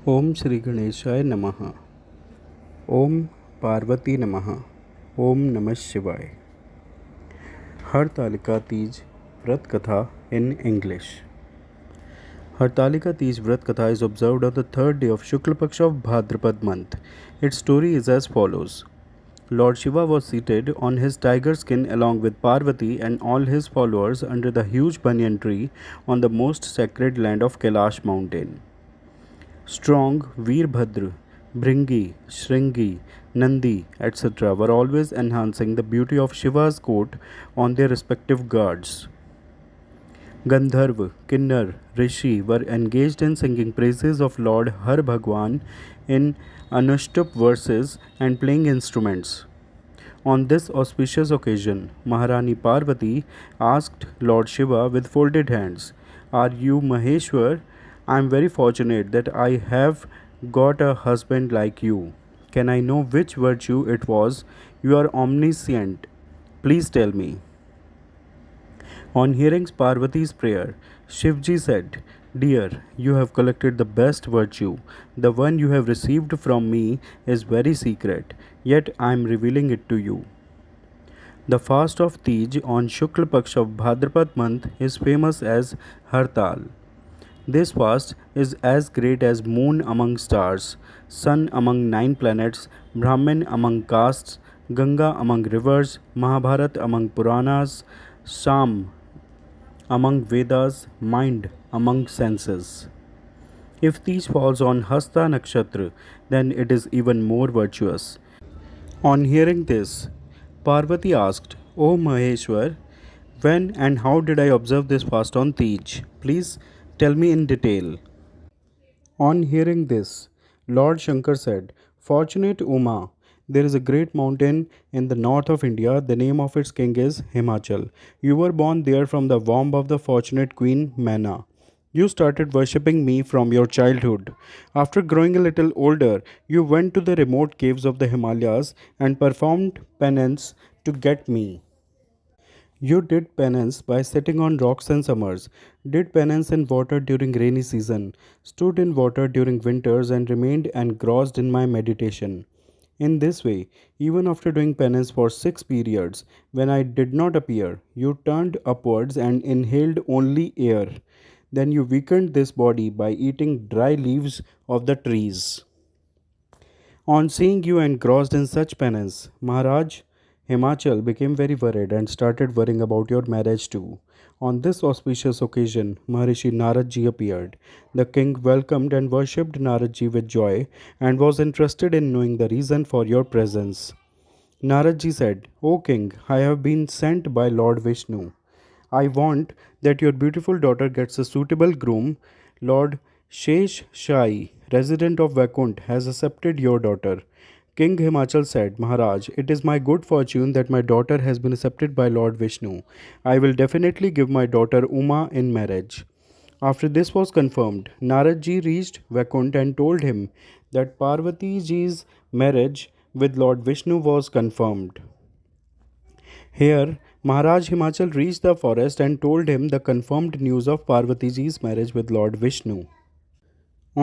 ओम श्री गणेशाय नमः। ओम पार्वती नमः। ओम नमः शिवाय। हरतालिका तीज व्रत कथा in English. Hartalika Teej Vrat Katha is observed on the third day of Shukla Paksha of Bhadrapad month. Its story is as follows. Lord Shiva was seated on his tiger skin along with Parvati and all his followers under the huge banyan tree on the most sacred land of Kailash mountain. Strong, Veerbhadra, Bhringi, Shringi, Nandi, etc. were always enhancing the beauty of Shiva's court on their respective guards. Gandharva, Kinnar, Rishi were engaged in singing praises of Lord Har Bhagwan in Anushtup verses and playing instruments. On this auspicious occasion, Maharani Parvati asked Lord Shiva with folded hands, "Are you Maheshwar? I am very fortunate that I have got a husband like you. Can I know which virtue it was? You are omniscient. Please tell me." On hearing Parvati's prayer, Shivji said, "Dear, you have collected the best virtue. The one you have received from me is very secret, yet I am revealing it to you." The fast of Tej on Shukla Paksha of Bhadrapad month is famous as Hartal. This fast is as great as moon among stars, sun among 9 planets, Brahmin among castes, Ganga among rivers, Mahabharat among Puranas, Sam among Vedas, mind among senses. If Tej falls on Hasta Nakshatra, then it is even more virtuous. On hearing this, Parvati asked, "O Maheshwar, when and how did I observe this fast on Tej? Please tell me in detail." On hearing this, Lord Shankar said, "Fortunate Uma, there is a great mountain in the north of India. The name of its king is Himachal. You were born there from the womb of the fortunate queen Maina. You started worshipping me from your childhood. After growing a little older, you went to the remote caves of the Himalayas and performed penance to get me. You did penance by sitting on rocks in summers, did penance in water during rainy season, stood in water during winters, and remained engrossed in my meditation. In this way, even after doing penance for 6 periods, when I did not appear, you turned upwards and inhaled only air. Then you weakened this body by eating dry leaves of the trees. On seeing you engrossed in such penance, Maharaj Himachal became very worried and started worrying about your marriage too. On this auspicious occasion, Maharishi Naradji appeared. The king welcomed and worshipped Naradji with joy and was interested in knowing the reason for your presence. Naradji said, "O king, I have been sent by Lord Vishnu. I want that your beautiful daughter gets a suitable groom. Lord Shesh Shai, resident of Vaikunt, has accepted your daughter." King Himachal said, "Maharaj, it is my good fortune that my daughter has been accepted by Lord Vishnu. I will definitely give my daughter Uma in marriage." After this was confirmed, Naradji reached Vaikunt and told him that Parvati ji's marriage with Lord Vishnu was confirmed. Here, Maharaj Himachal reached the forest and told him the confirmed news of Parvati ji's marriage with Lord Vishnu.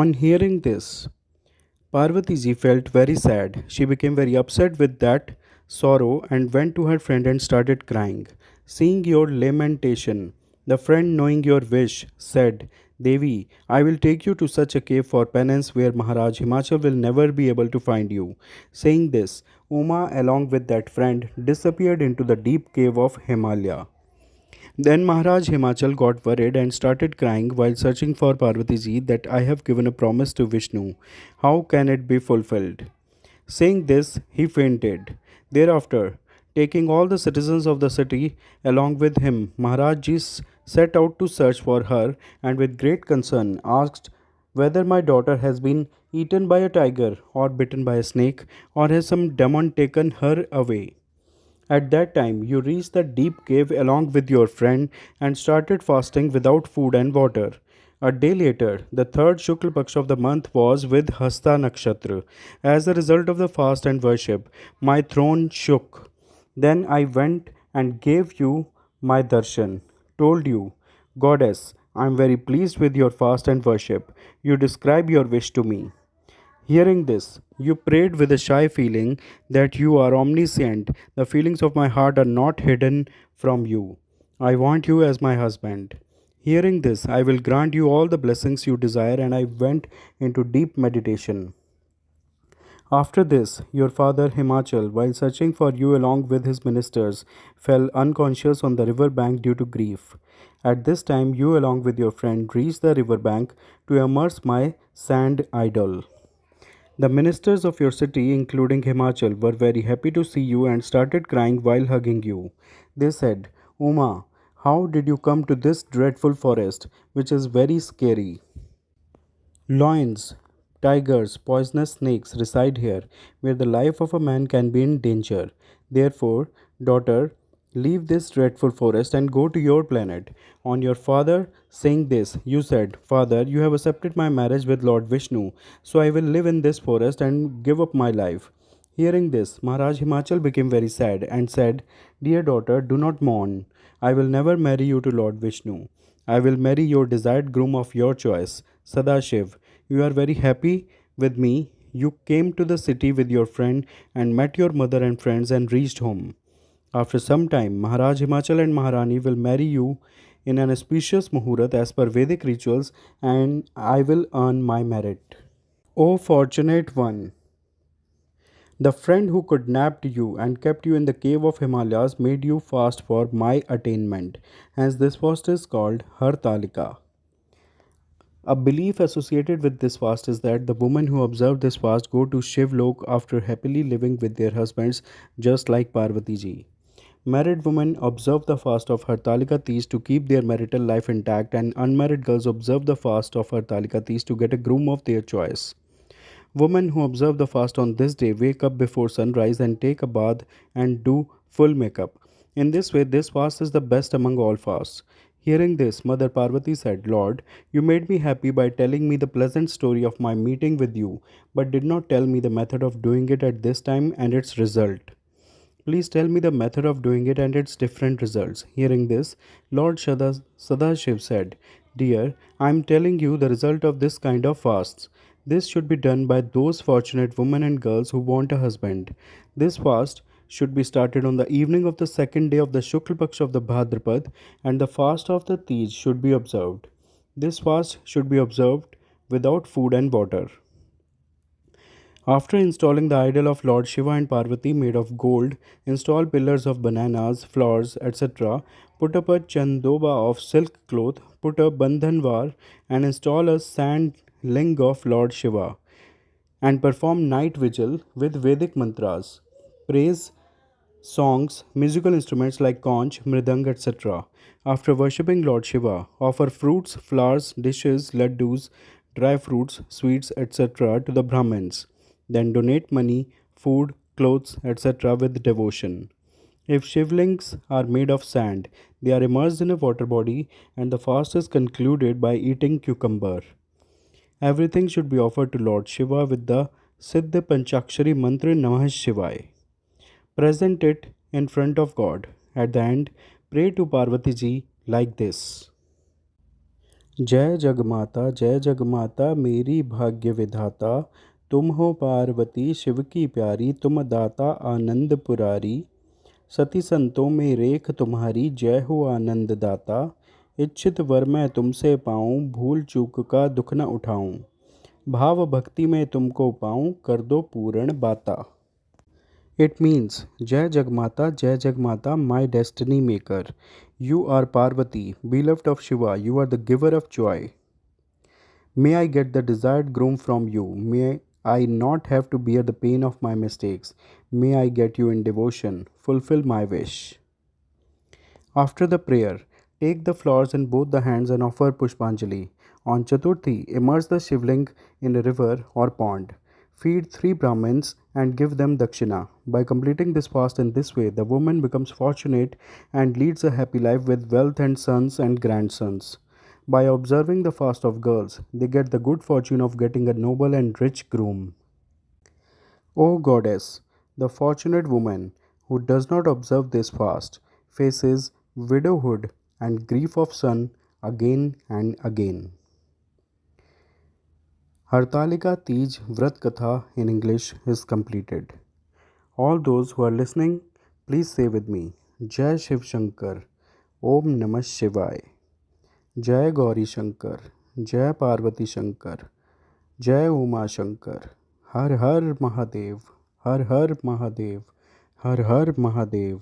On hearing this, Parvati ji felt very sad. She became very upset with that sorrow and went to her friend and started crying. Seeing your lamentation, the friend, knowing your wish, said, "Devi, I will take you to such a cave for penance where Maharaj Himachal will never be able to find you." Saying this, Uma, along with that friend, disappeared into the deep cave of Himalaya. Then Maharaj Himachal got worried and started crying while searching for Parvati ji that "I have given a promise to Vishnu. How can it be fulfilled?" Saying this, he fainted. Thereafter, taking all the citizens of the city along with him, Maharaj ji set out to search for her and with great concern asked whether my daughter has been eaten by a tiger or bitten by a snake, or has some demon taken her away. At that time, you reached the deep cave along with your friend and started fasting without food and water. A day later, the third Shukla Paksha of the month was with Hasta Nakshatra. As a result of the fast and worship, my throne shook. Then I went and gave you my darshan, told you, "Goddess, I am very pleased with your fast and worship. You describe your wish to me. Hearing this, you prayed with a shy feeling that you are omniscient. The feelings of my heart are not hidden from you. I want you as my husband. Hearing this, I will grant you all the blessings you desire, and I went into deep meditation. After this, your father Himachal, while searching for you along with his ministers, fell unconscious on the river bank due to grief. At this time, you, along with your friend, reached the river bank to immerse my sand idol. The ministers of your city, including Himachal, were very happy to see you and started crying while hugging you. They said, Uma, how did you come to this dreadful forest, which is very scary? Lions, tigers, poisonous snakes reside here, where the life of a man can be in danger. Therefore, daughter, leave this dreadful forest and go to your planet. On your father saying this, you said, Father, you have accepted my marriage with Lord Vishnu, so I will live in this forest and give up my life. Hearing this, Maharaj Himachal became very sad and said, Dear daughter, do not mourn. I will never marry you to Lord Vishnu. I will marry your desired groom of your choice, Sadashiv. You are very happy with me. You came to the city with your friend and met your mother and friends and reached home. After some time, Maharaj Himachal and Maharani will marry you in an auspicious Muhurat as per Vedic rituals, and I will earn my merit. O fortunate one! The friend who kidnapped you and kept you in the cave of Himalayas made you fast for my attainment. Hence, this fast is called Hartalika. A belief associated with this fast is that the women who observe this fast go to Shiv Lok after happily living with their husbands, just like Parvati ji. Married women observe the fast of Hartalika Teej to keep their marital life intact, and unmarried girls observe the fast of Hartalika Teej to get a groom of their choice. Women who observe the fast on this day wake up before sunrise and take a bath and do full makeup. In this way, this fast is the best among all fasts. Hearing this, Mother Parvati said, Lord, you made me happy by telling me the pleasant story of my meeting with you, but did not tell me the method of doing it at this time and its result. Please tell me the method of doing it and its different results. Hearing this, Lord Sadashiv said, Dear, I am telling you the result of this kind of fasts. This should be done by those fortunate women and girls who want a husband. This fast should be started on the evening of the second day of the Shukla Paksh of the Bhadrapad, and the fast of the Tej should be observed. This fast should be observed without food and water. After installing the idol of Lord Shiva and Parvati made of gold, install pillars of bananas, flowers, etc. Put up a chandoba of silk cloth, put a bandhanvar, and install a sand ling of Lord Shiva, and perform night vigil with Vedic mantras, praise, songs, musical instruments like conch, mridang, etc. After worshipping Lord Shiva, offer fruits, flowers, dishes, laddus, dry fruits, sweets, etc. to the Brahmins. Then donate money, food, clothes, etc. with devotion. If shivlings are made of sand, they are immersed in a water body, and the fast is concluded by eating cucumber. Everything should be offered to Lord Shiva with the Siddha Panchakshari mantra Namah Shivaya. Present it in front of God. At the end, pray to Parvati ji like this. जय जगमाता मेरी भाग्य विधाता तुम हो पार्वती शिव की प्यारी तुम दाता आनंद पुरारी सती संतों में रेख तुम्हारी जय हो आनंद दाता इच्छित वर मैं तुमसे पाऊँ भूल चूक का दुख न उठाऊँ भाव भक्ति में तुमको पाऊँ कर दो पूर्ण बाता. It means Jai Jagmata, my destiny maker. You are Parvati, beloved of Shiva, you are the giver of joy. May I get the desired groom from you. May I not have to bear the pain of my mistakes. May I get you in devotion. Fulfill my wish. After the prayer, take the flowers in both the hands and offer Pushpanjali. On Chaturthi, immerse the Shivling in a river or pond. Feed 3 Brahmins and give them dakshina. By completing this fast in this way, the woman becomes fortunate and leads a happy life with wealth and sons and grandsons. By observing the fast of girls, they get the good fortune of getting a noble and rich groom. O Goddess, the fortunate woman who does not observe this fast faces widowhood and grief of son again and again. Hartalika Tej Vrat Katha in English is completed. All those who are listening, please say with me Jai Shiv Shankar, Om Namah Shivaya, Jai Gauri Shankar, Jai Parvati Shankar, Jai Uma Shankar, Har Har Mahadev, Har Har Mahadev, Har Har Mahadev.